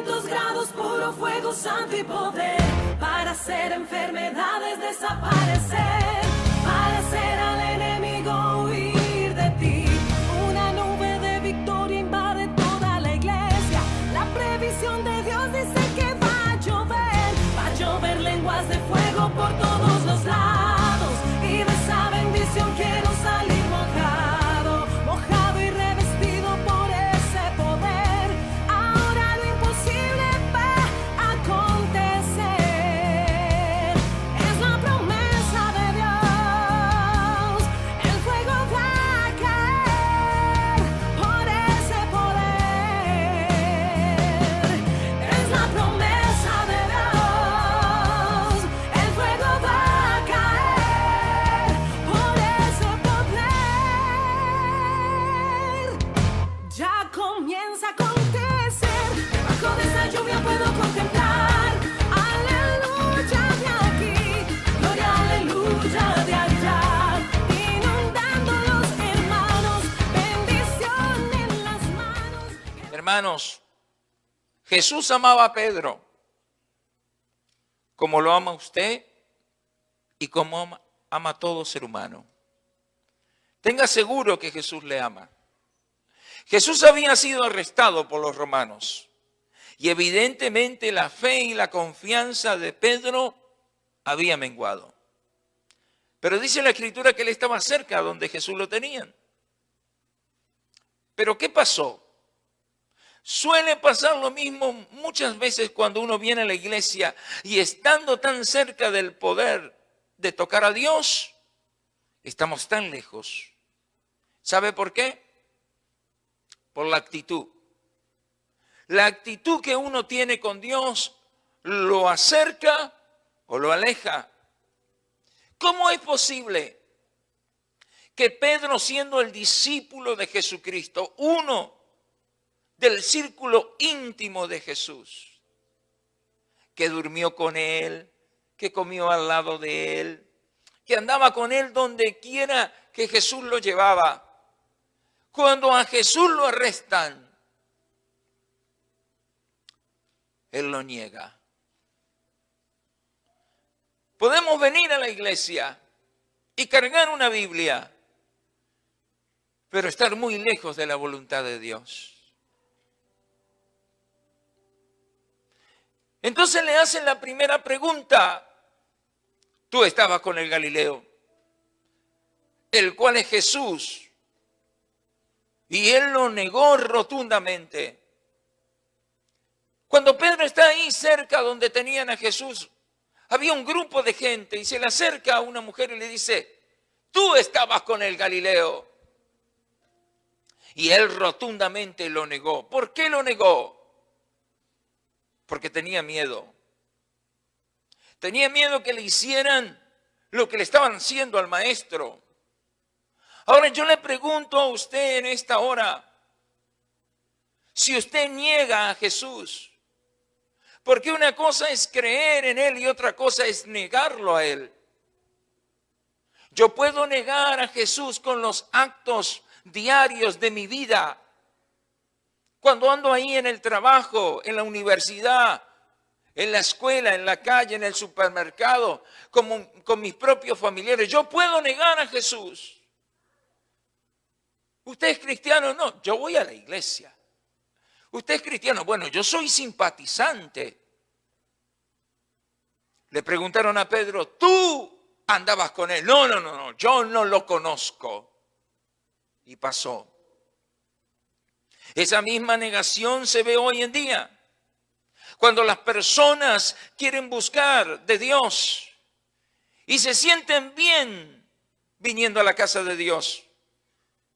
500 grados, puro fuego santo y poder, para hacer enfermedades desaparecer, para hacer al enemigo huir de ti. Una nube de victoria invade toda la iglesia. La previsión de Dios dice que va a llover lenguas de fuego por todos los lados, y de esa bendición quiero salir mojado, mojado y revestido por ese poder. Ahora lo imposible va a acontecer, es la promesa de Dios. El fuego va a caer por ese poder, es la promesa de Dios. El fuego va a caer por ese poder. Ya comienza a acontecer, debajo de esa lluvia puedo contemplar. Aleluya de aquí, gloria aleluya de allá, inundando los hermanos, bendición en las manos. Hermanos, Jesús amaba a Pedro como lo ama usted y como ama a todo ser humano. Tenga seguro que Jesús le ama. Jesús había sido arrestado por los romanos y evidentemente la fe y la confianza de Pedro había menguado. Pero dice la Escritura que él estaba cerca donde Jesús lo tenían. ¿Pero qué pasó? Suele pasar lo mismo muchas veces cuando uno viene a la iglesia y estando tan cerca del poder de tocar a Dios, estamos tan lejos. ¿Sabe por qué? Por la actitud. La actitud que uno tiene con Dios lo acerca o lo aleja. ¿Cómo es posible que Pedro, siendo el discípulo de Jesucristo, uno del círculo íntimo de Jesús, que durmió con él, que comió al lado de él, que andaba con él donde quiera que Jesús lo llevaba, cuando a Jesús lo arrestan, él lo niega? Podemos venir a la iglesia y cargar una Biblia, pero estar muy lejos de la voluntad de Dios. Entonces le hacen la primera pregunta. Tú estabas con el Galileo, el cual es Jesús. Y él lo negó rotundamente. Cuando Pedro está ahí cerca donde tenían a Jesús, había un grupo de gente y se le acerca a una mujer y le dice, tú estabas con el Galileo. Y él rotundamente lo negó. ¿Por qué lo negó? Porque tenía miedo. Tenía miedo que le hicieran lo que le estaban haciendo al maestro. Ahora yo le pregunto a usted en esta hora, si usted niega a Jesús, porque una cosa es creer en Él y otra cosa es negarlo a Él. Yo puedo negar a Jesús con los actos diarios de mi vida. Cuando ando ahí en el trabajo, en la universidad, en la escuela, en la calle, en el supermercado, con mis propios familiares, yo puedo negar a Jesús. ¿Usted es cristiano? No, yo voy a la iglesia. ¿Usted es cristiano? Bueno, yo soy simpatizante. Le preguntaron a Pedro, ¿tú andabas con él? No, yo no lo conozco. Y pasó. Esa misma negación se ve hoy en día. Cuando las personas quieren buscar de Dios y se sienten bien viniendo a la casa de Dios,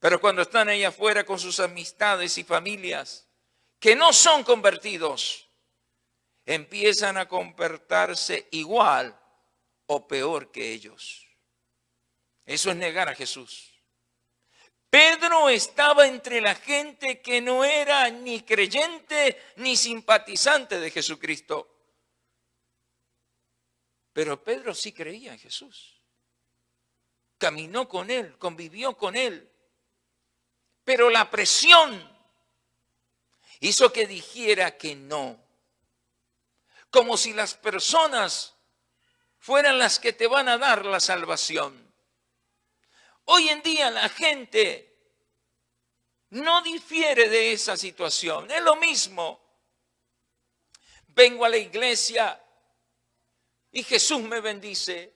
pero cuando están ahí afuera con sus amistades y familias que no son convertidos, empiezan a comportarse igual o peor que ellos. Eso es negar a Jesús. Pedro estaba entre la gente que no era ni creyente ni simpatizante de Jesucristo. Pero Pedro sí creía en Jesús. Caminó con él, convivió con él. Pero la presión hizo que dijera que no. como si las personas fueran las que te van a dar la salvación. Hoy en día la gente no difiere de esa situación. Es lo mismo. Vengo a la iglesia y Jesús me bendice.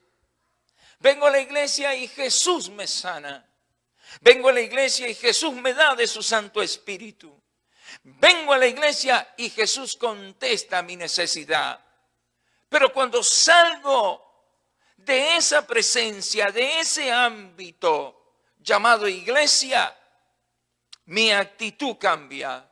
Vengo a la iglesia y Jesús me sana. Vengo a la iglesia y Jesús me da de su Santo Espíritu. Vengo a la iglesia y Jesús contesta mi necesidad. Pero cuando salgo de esa presencia, de ese ámbito llamado iglesia, mi actitud cambia.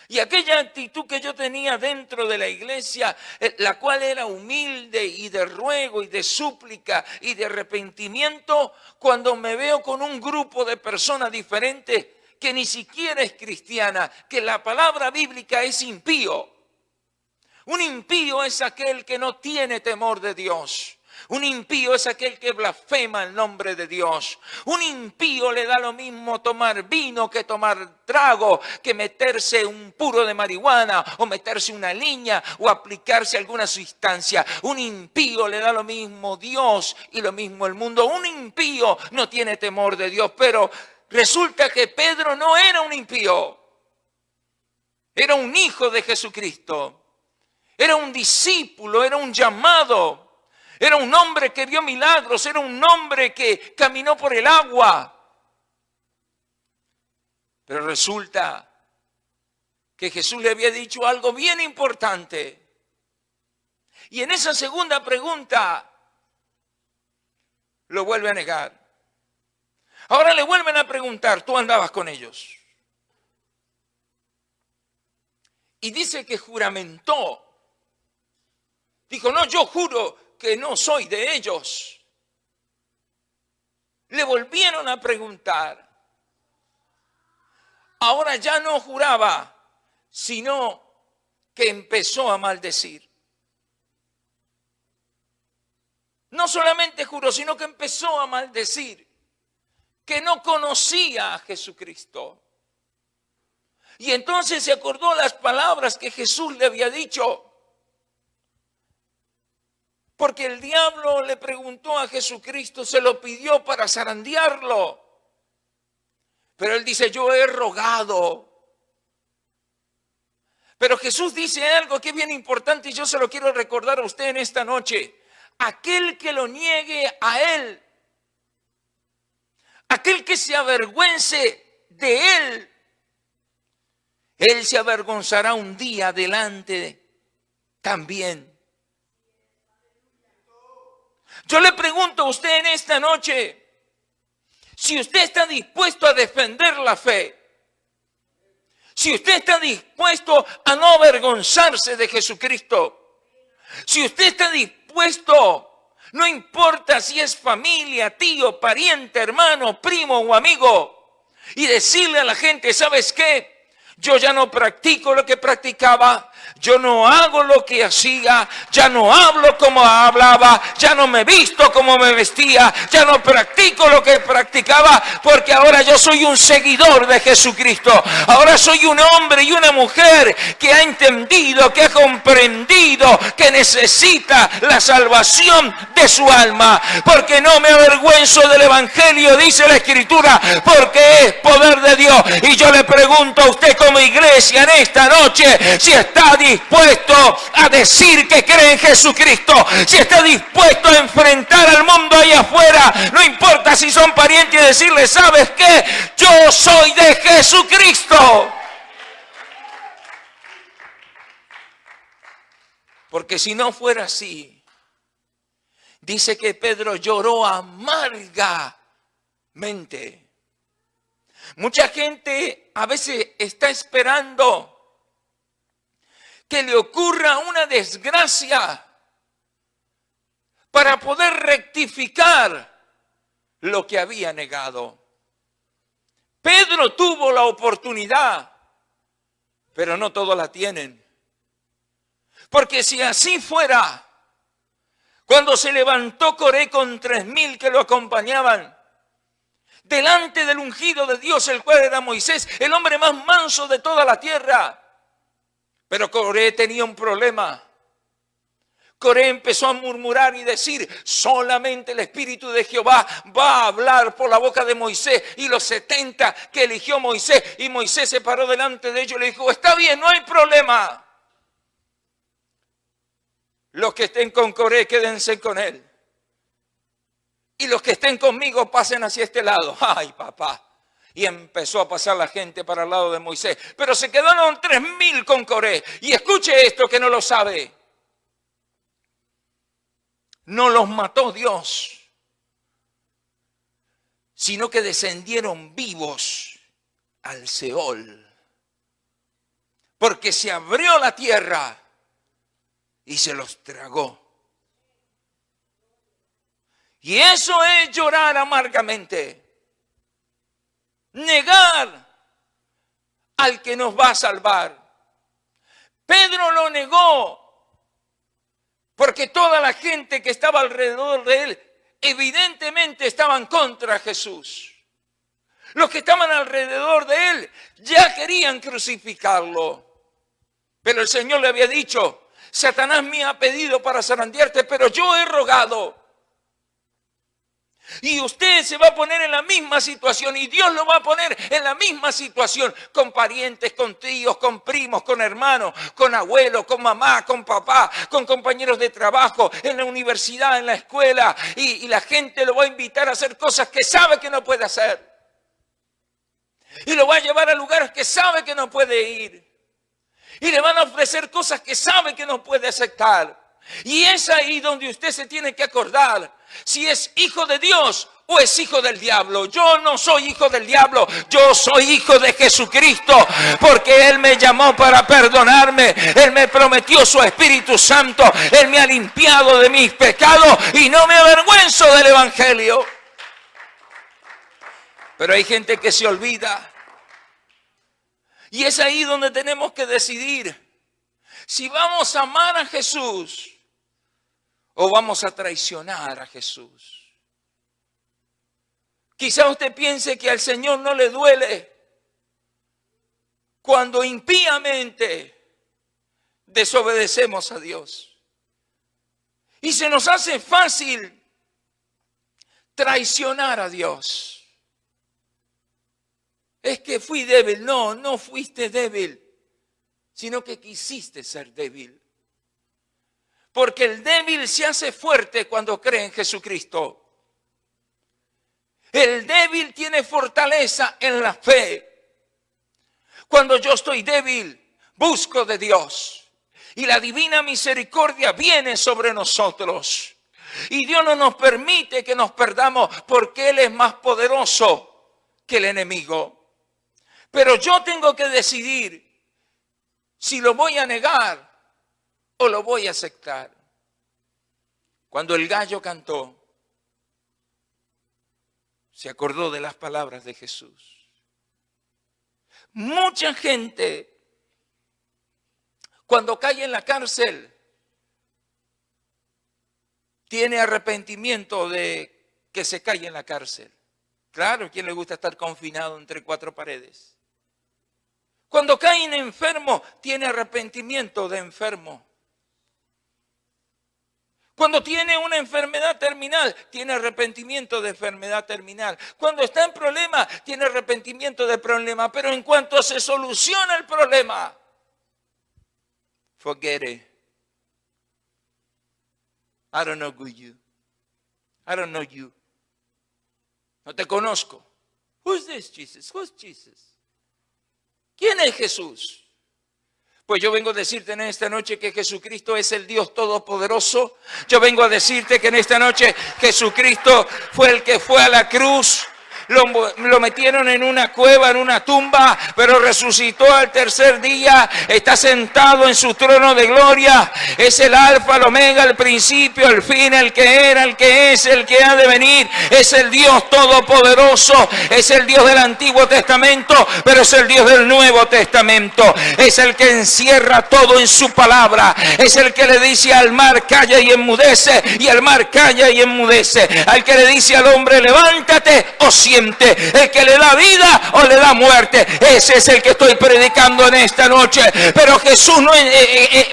Y aquella actitud que yo tenía dentro de la iglesia, la cual era humilde y de ruego y de súplica y de arrepentimiento, cuando me veo con un grupo de personas diferentes que ni siquiera es cristiana, que la palabra bíblica es impío. Un impío es aquel que no tiene temor de Dios. Un impío es aquel que blasfema el nombre de Dios. Un impío le da lo mismo tomar vino que tomar trago, que meterse un puro de marihuana o meterse una liña o aplicarse alguna sustancia. Un impío le da lo mismo Dios y lo mismo el mundo. Un impío no tiene temor de Dios, pero resulta que Pedro no era un impío. Era un hijo de Jesucristo. Era un discípulo, era un llamado. Era un hombre que vio milagros, era un hombre que caminó por el agua. Pero resulta que Jesús le había dicho algo bien importante. Y en esa segunda pregunta lo vuelve a negar. Ahora le vuelven a preguntar, ¿tú andabas con ellos? Y dice que juramentó. Dijo, no, yo juro que no soy de ellos. Le volvieron a preguntar. Ahora ya no juraba, sino que empezó a maldecir. No solamente juró, sino que empezó a maldecir, que no conocía a Jesucristo. Y entonces se acordó las palabras que Jesús le había dicho. Porque el diablo le preguntó a Jesucristo, se lo pidió para zarandearlo. Pero él dice, yo he rogado. Pero Jesús dice algo que es bien importante y yo se lo quiero recordar a usted en esta noche. Aquel que lo niegue a él, aquel que se avergüence de él, él se avergonzará un día delante también. Yo le pregunto a usted en esta noche, si usted está dispuesto a defender la fe, si usted está dispuesto a no avergonzarse de Jesucristo, si usted está dispuesto, no importa si es familia, tío, pariente, hermano, primo o amigo, y decirle a la gente, ¿sabes qué? Yo ya no practico lo que practicaba, yo no hago lo que hacía, ya no hablo como hablaba, ya no me visto como me vestía, ya no practico lo que practicaba, porque ahora yo soy un seguidor de Jesucristo. Ahora soy un hombre y una mujer que ha entendido, que ha comprendido, que necesita la salvación de su alma. Porque no me avergüenzo del Evangelio, dice la Escritura, porque es poder de Dios. Y yo le pregunto a usted como iglesia en esta noche, si está dispuesto a decir que cree en Jesucristo, si está dispuesto a enfrentar al mundo ahí afuera, no importa si son parientes, y decirle, ¿sabes qué? Yo soy de Jesucristo. Porque si no fuera así, dice que Pedro lloró amargamente. Mucha gente a veces está esperando que le ocurra una desgracia para poder rectificar lo que había negado. Pedro tuvo la oportunidad, pero no todos la tienen. Porque si así fuera, cuando se levantó Coré con 3,000 que lo acompañaban, delante del ungido de Dios, el cual era Moisés, el hombre más manso de toda la tierra. Pero Coré tenía un problema. Coré empezó a murmurar y decir: solamente el Espíritu de Jehová va a hablar por la boca de Moisés. Y los 70 que eligió Moisés, y Moisés se paró delante de ellos y le dijo: está bien, no hay problema. Los que estén con Coré, quédense con él. Y los que estén conmigo, pasen hacia este lado. Ay, papá. Y empezó a pasar la gente para el lado de Moisés. Pero se quedaron 3,000 con Coré. Y escuche esto que no lo sabe. No los mató Dios, sino que descendieron vivos al Seol. Porque se abrió la tierra y se los tragó. Y eso es llorar amargamente. Negar al que nos va a salvar. Pedro lo negó. Porque toda la gente que estaba alrededor de él, evidentemente estaban contra Jesús. Los que estaban alrededor de él ya querían crucificarlo. Pero el Señor le había dicho: Satanás me ha pedido para zarandearte, pero yo he rogado. Y usted se va a poner en la misma situación, y Dios lo va a poner en la misma situación, con parientes, con tíos, con primos, con hermanos, con abuelos, con mamá, con papá, con compañeros de trabajo, en la universidad, en la escuela, y la gente lo va a invitar a hacer cosas que sabe que no puede hacer. Y lo va a llevar a lugares que sabe que no puede ir. Y le van a ofrecer cosas que sabe que no puede aceptar. Y es ahí donde usted se tiene que acordar si es hijo de Dios o es hijo del diablo. Yo no soy hijo del diablo, yo soy hijo de Jesucristo, porque Él me llamó para perdonarme. Él me prometió su Espíritu Santo. Él me ha limpiado de mis pecados y no me avergüenzo del Evangelio. Pero hay gente que se olvida. Y es ahí donde tenemos que decidir si vamos a amar a Jesús o vamos a traicionar a Jesús. Quizá usted piense que al Señor no le duele cuando impíamente desobedecemos a Dios. Y se nos hace fácil traicionar a Dios. Es que fui débil. No, no fuiste débil, sino que quisiste ser débil. Porque el débil se hace fuerte cuando cree en Jesucristo. El débil tiene fortaleza en la fe. Cuando yo estoy débil, busco de Dios. Y la divina misericordia viene sobre nosotros. Y Dios no nos permite que nos perdamos porque Él es más poderoso que el enemigo. Pero yo tengo que decidir si lo voy a negar o lo voy a aceptar. Cuando el gallo cantó, se acordó de las palabras de Jesús. Mucha gente, cuando cae en la cárcel, tiene arrepentimiento de que se cae en la cárcel. Claro, ¿quién le gusta estar confinado entre cuatro paredes? Cuando cae en enfermo, tiene arrepentimiento de enfermo. Cuando tiene una enfermedad terminal, tiene arrepentimiento de enfermedad terminal. Cuando está en problema, tiene arrepentimiento de problema. Pero en cuanto se soluciona el problema, forget it. I don't know you. I don't know you. No te conozco. Who's this Jesus? Who's Jesus? ¿Quién es Jesús? Pues yo vengo a decirte en esta noche que Jesucristo es el Dios Todopoderoso. Yo vengo a decirte que en esta noche Jesucristo fue el que fue a la cruz. Lo metieron en una cueva, en una tumba, pero resucitó al tercer día. Está sentado en su trono de gloria. Es el alfa, el omega, el principio, el fin, el que era, el que es, el que ha de venir. Es el Dios Todopoderoso. Es el Dios del Antiguo Testamento, pero es el Dios del Nuevo Testamento. Es el que encierra todo en su palabra. Es el que le dice al mar, calla y enmudece, y el mar calla y enmudece. Al que le dice al hombre, levántate o ciega. diferente, el que le da vida o le da muerte. Ese es el que estoy predicando en esta noche. Pero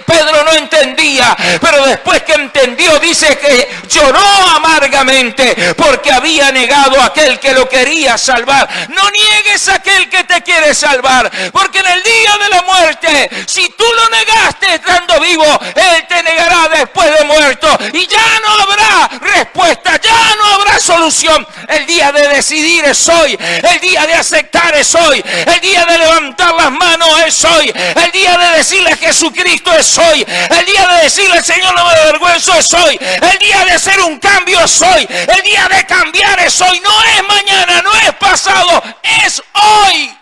Pedro no entendía, pero después que entendió, dice que lloró amargamente porque había negado a aquel que lo quería salvar. No niegues a aquel que te quiere salvar, porque en el día de la muerte, si tú lo negaste estando vivo, Él te negará después de muerto, y ya no habrá respuesta, ya no habrá solución. El día de decidir es hoy, el día de aceptar es hoy, el día de levantar las manos es hoy, el día de decirle a Jesucristo es hoy, el día de decirle Señor no me avergüenzo es hoy, el día de hacer un cambio es hoy, el día de cambiar es hoy, no es mañana, no es pasado, es hoy.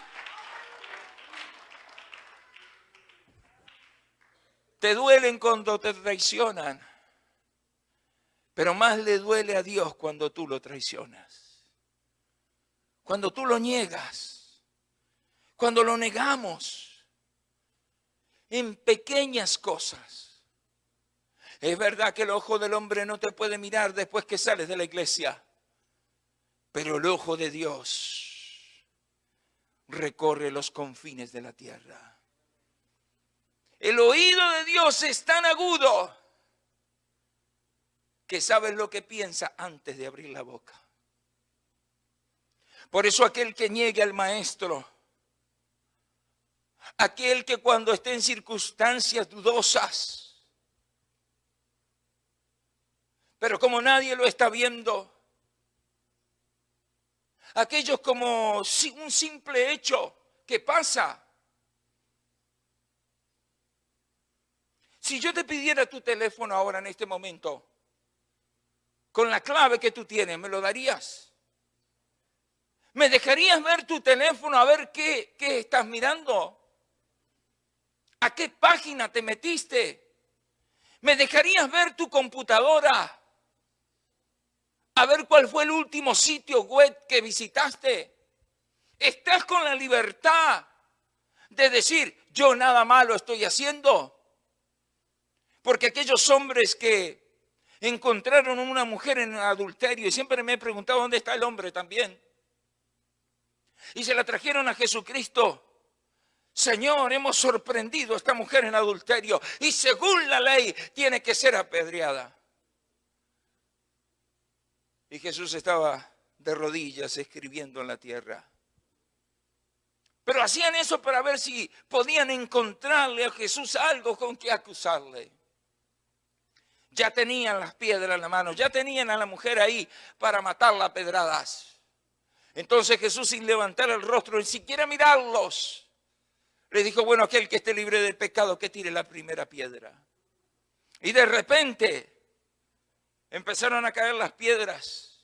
Te duelen cuando te traicionan, pero más le duele a Dios cuando tú lo traicionas, cuando tú lo niegas, cuando lo negamos en pequeñas cosas. Es verdad que el ojo del hombre no te puede mirar después que sales de la iglesia, pero el ojo de Dios recorre los confines de la tierra. El oído de Dios es tan agudo que sabes lo que piensa antes de abrir la boca. Por eso aquel que niegue al maestro, aquel que cuando esté en circunstancias dudosas, pero como nadie lo está viendo, aquellos como un simple hecho que pasa. Si yo te pidiera tu teléfono ahora en este momento, con la clave que tú tienes, ¿me lo darías? ¿Me dejarías ver tu teléfono a ver qué estás mirando? ¿A qué página te metiste? ¿Me dejarías ver tu computadora? A ver cuál fue el último sitio web que visitaste. ¿Estás con la libertad de decir, yo nada malo estoy haciendo? Porque aquellos hombres que encontraron a una mujer en adulterio, y siempre me he preguntado dónde está el hombre también, y se la trajeron a Jesucristo. Señor, hemos sorprendido a esta mujer en adulterio, y según la ley tiene que ser apedreada. Y Jesús estaba de rodillas escribiendo en la tierra. Pero hacían eso para ver si podían encontrarle a Jesús algo con que acusarle. Ya tenían las piedras en la mano, ya tenían a la mujer ahí para matarla a pedradas. Entonces Jesús, sin levantar el rostro, ni siquiera mirarlos, le dijo, bueno, aquel que esté libre del pecado, que tire la primera piedra. Y de repente empezaron a caer las piedras.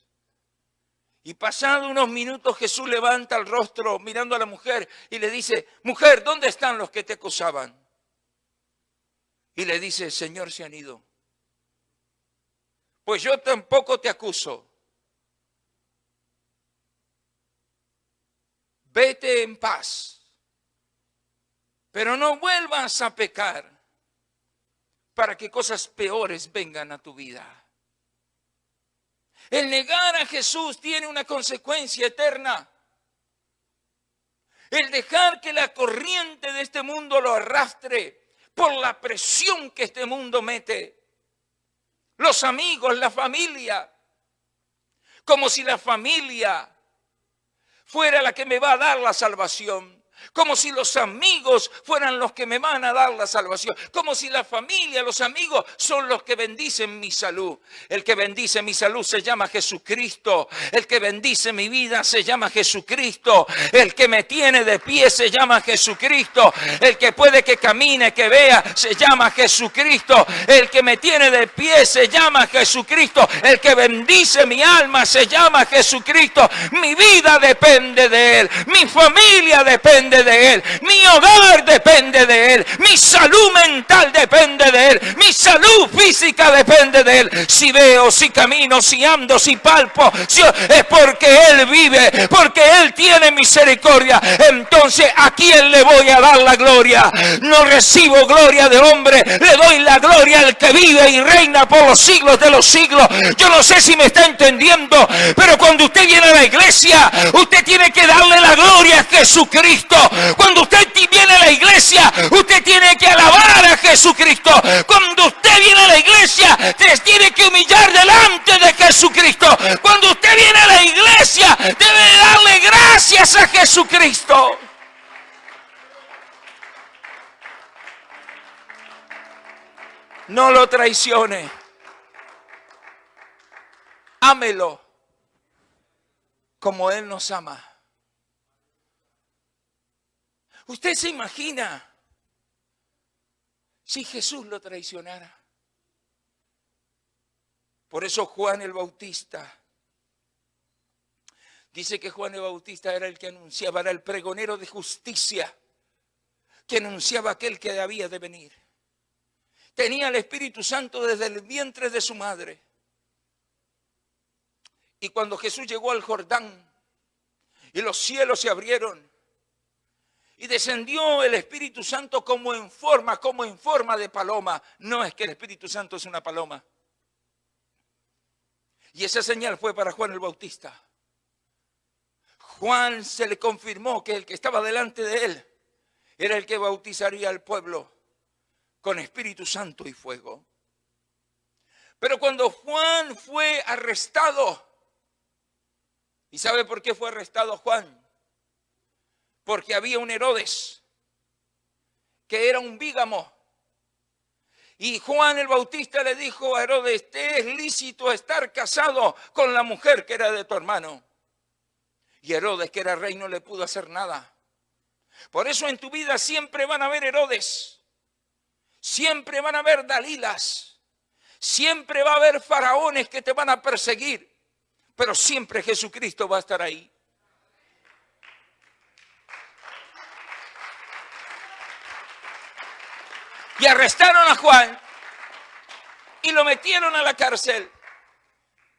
Y pasados unos minutos Jesús levanta el rostro mirando a la mujer y le dice, mujer, ¿dónde están los que te acusaban? Y le dice, Señor, se han ido. Pues yo tampoco te acuso. Vete en paz, pero no vuelvas a pecar para que cosas peores vengan a tu vida. El negar a Jesús tiene una consecuencia eterna. El dejar que la corriente de este mundo lo arrastre por la presión que este mundo mete. Los amigos, la familia, como si la familia fuera la que me va a dar la salvación. Como si los amigos fueran los que me van a dar la salvación. Como si la familia, los amigos son los que bendicen mi salud. El que bendice mi salud se llama Jesucristo. El que bendice mi vida se llama Jesucristo. El que me tiene de pie se llama Jesucristo. El que puede que camine, que vea, se llama Jesucristo. El que me tiene de pie se llama Jesucristo. El que bendice mi alma se llama Jesucristo. Mi vida depende de Él. Mi familia depende depende de Él, mi hogar depende de Él, mi salud mental depende de Él, mi salud física depende de Él. Si veo, si camino, si ando, si palpo, es porque Él vive, porque Él tiene misericordia. Entonces, ¿a quién le voy a dar la gloria? No recibo gloria de hombre, le doy la gloria al que vive y reina por los siglos de los siglos. Yo no sé si me está entendiendo, pero cuando usted viene a la iglesia, usted tiene que darle la gloria a Jesucristo. Cuando usted viene a la iglesia, usted tiene que alabar a Jesucristo. Cuando usted viene a la iglesia, se tiene que humillar delante de Jesucristo. Cuando usted viene a la iglesia, debe darle gracias a Jesucristo. No lo traicione. Ámelo como Él nos ama. ¿Usted se imagina si Jesús lo traicionara? Por eso Juan el Bautista dice que Juan el Bautista era el que anunciaba, era el pregonero de justicia, que anunciaba aquel que había de venir. Tenía el Espíritu Santo desde el vientre de su madre. Y cuando Jesús llegó al Jordán y los cielos se abrieron y descendió el Espíritu Santo como en forma de paloma. No es que el Espíritu Santo es una paloma. Y esa señal fue para Juan el Bautista. Juan se le confirmó que el que estaba delante de él era el que bautizaría al pueblo con Espíritu Santo y fuego. Pero cuando Juan fue arrestado, ¿y sabe por qué fue arrestado Juan? Porque había un Herodes que era un bígamo. Y Juan el Bautista le dijo a Herodes: te es lícito estar casado con la mujer que era de tu hermano. Y Herodes, que era rey, no le pudo hacer nada. Por eso en tu vida siempre van a haber Herodes. Siempre van a haber Dalilas. Siempre va a haber faraones que te van a perseguir. Pero siempre Jesucristo va a estar ahí. Y arrestaron a Juan y lo metieron a la cárcel.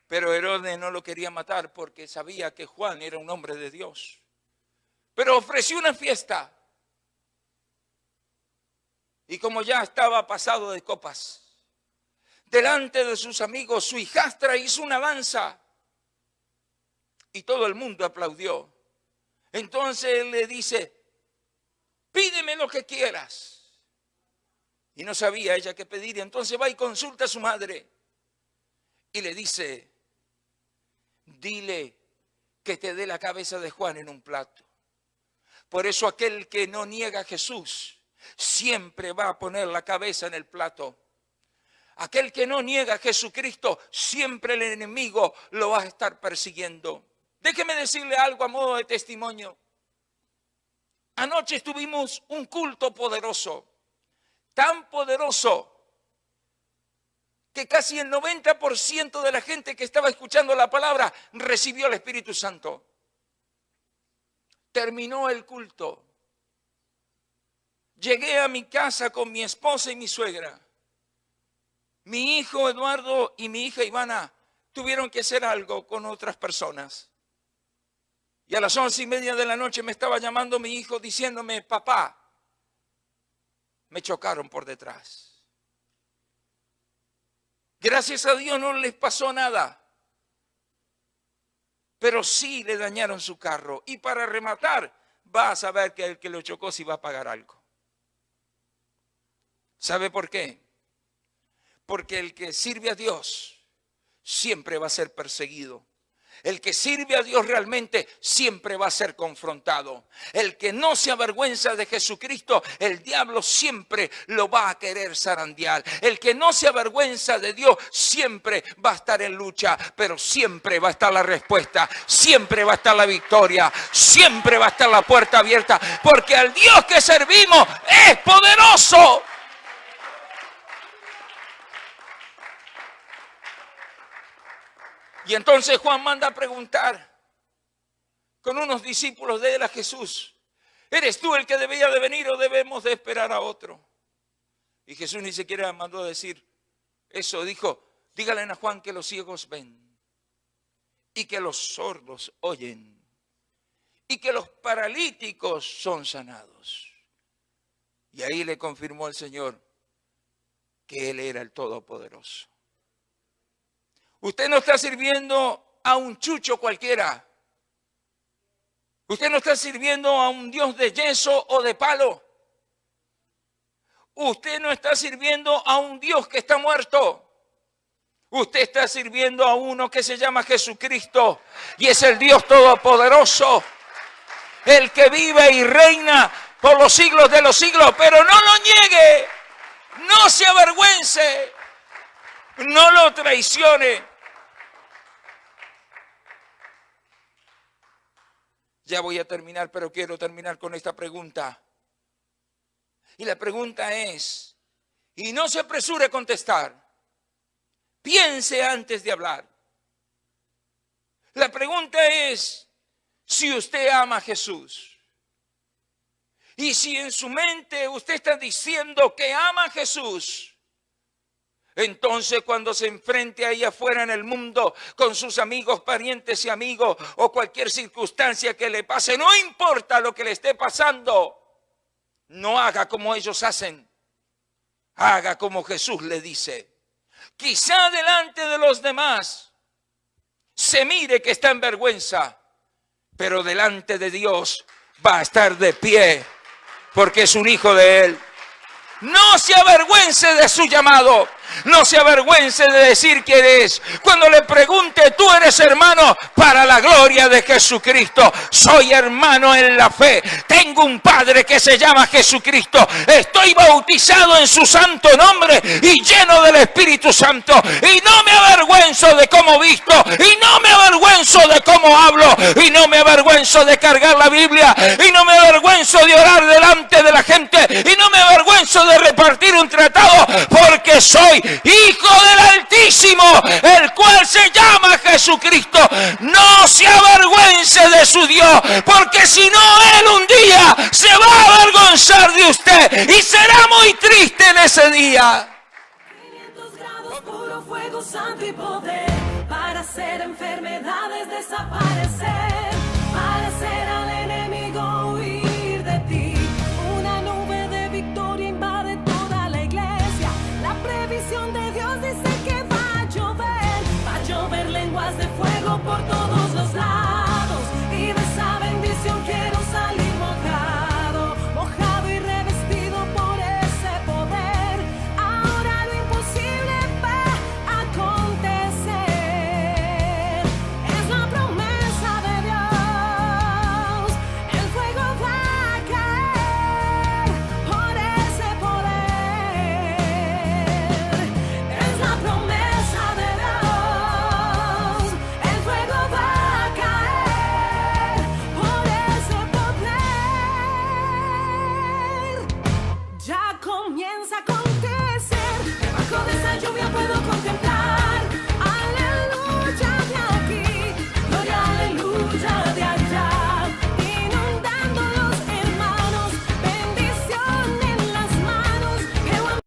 Pero Herodes no lo quería matar porque sabía que Juan era un hombre de Dios. Pero ofreció una fiesta. Y como ya estaba pasado de copas, delante de sus amigos, su hijastra hizo una danza. Y todo el mundo aplaudió. Entonces él le dice: pídeme lo que quieras. Y no sabía ella qué pedir. Y entonces va y consulta a su madre. Y le dice: dile que te dé la cabeza de Juan en un plato. Por eso aquel que no niega a Jesús siempre va a poner la cabeza en el plato. Aquel que no niega a Jesucristo, siempre el enemigo lo va a estar persiguiendo. Déjeme decirle algo a modo de testimonio. Anoche tuvimos un culto poderoso, tan poderoso que casi el 90% de la gente que estaba escuchando la palabra recibió el Espíritu Santo. Terminó el culto. Llegué a mi casa con mi esposa y mi suegra. Mi hijo Eduardo y mi hija Ivana tuvieron que hacer algo con otras personas. Y a las 11:30 de la noche me estaba llamando mi hijo diciéndome: papá, me chocaron por detrás. Gracias a Dios no les pasó nada, pero sí le dañaron su carro. Y para rematar, va a saber que el que lo chocó sí va a pagar algo. ¿Sabe por qué? Porque el que sirve a Dios siempre va a ser perseguido. El que sirve a Dios realmente siempre va a ser confrontado. El que no se avergüenza de Jesucristo, el diablo siempre lo va a querer zarandear. El que no se avergüenza de Dios siempre va a estar en lucha, pero siempre va a estar la respuesta, siempre va a estar la victoria, siempre va a estar la puerta abierta, porque al Dios que servimos es poderoso. Y entonces Juan manda a preguntar con unos discípulos de él a Jesús: ¿Eres tú el que debía de venir o debemos de esperar a otro? Y Jesús ni siquiera mandó a decir eso. Dijo, dígale a Juan que los ciegos ven y que los sordos oyen y que los paralíticos son sanados. Y ahí le confirmó el Señor que Él era el Todopoderoso. Usted no está sirviendo a un chucho cualquiera. Usted no está sirviendo a un Dios de yeso o de palo. Usted no está sirviendo a un Dios que está muerto. Usted está sirviendo a uno que se llama Jesucristo y es el Dios Todopoderoso, el que vive y reina por los siglos de los siglos. Pero no lo niegue, no se avergüence, no lo traicione. Ya voy a terminar, pero quiero terminar con esta pregunta. Y la pregunta es, y no se apresure a contestar, piense antes de hablar. La pregunta es, si usted ama a Jesús, y si en su mente usted está diciendo que ama a Jesús, entonces cuando se enfrente ahí afuera en el mundo con sus amigos, parientes y amigos o cualquier circunstancia que le pase, no importa lo que le esté pasando, no haga como ellos hacen, haga como Jesús le dice. Quizá delante de los demás se mire que está en vergüenza, pero delante de Dios va a estar de pie porque es un hijo de Él. No se avergüence de su llamado. No se avergüence de decir quién es. Cuando le pregunte, tú eres hermano, para la gloria de Jesucristo. Soy hermano en la fe. Tengo un Padre que se llama Jesucristo. Estoy bautizado en su santo nombre y lleno del Espíritu Santo. Y no me avergüenzo de cómo visto. Y no me avergüenzo de cómo hablo. Y no me avergüenzo de cargar la Biblia. Y no me avergüenzo de orar delante de la gente. Y no me avergüenzo de repartir un tratado, porque soy hijo del Altísimo, el cual se llama Jesucristo. No se avergüence de su Dios, porque si no, Él un día se va a avergonzar de usted y será muy triste en ese día. 500 grados, puro fuego, santo y poder, para hacer enfermedades desaparecer, para hacer al enemigo huir de ti. Una nube de victoria invade toda la iglesia. La previsión de Dios dice que va a llover lenguas de fuego por todos los lados. Y de esa bendición quiero salir mojado, mojado y revestido por ese poder. Ahora lo imposible va a acontecer. Es la promesa de Dios. El fuego va a caer por ese poder. Es la promesa de Dios. El fuego va a caer por ese poder. Ya comienza a acontecer. Debajo de esa lluvia puedo contemplar. Aleluya de aquí. Gloria, aleluya.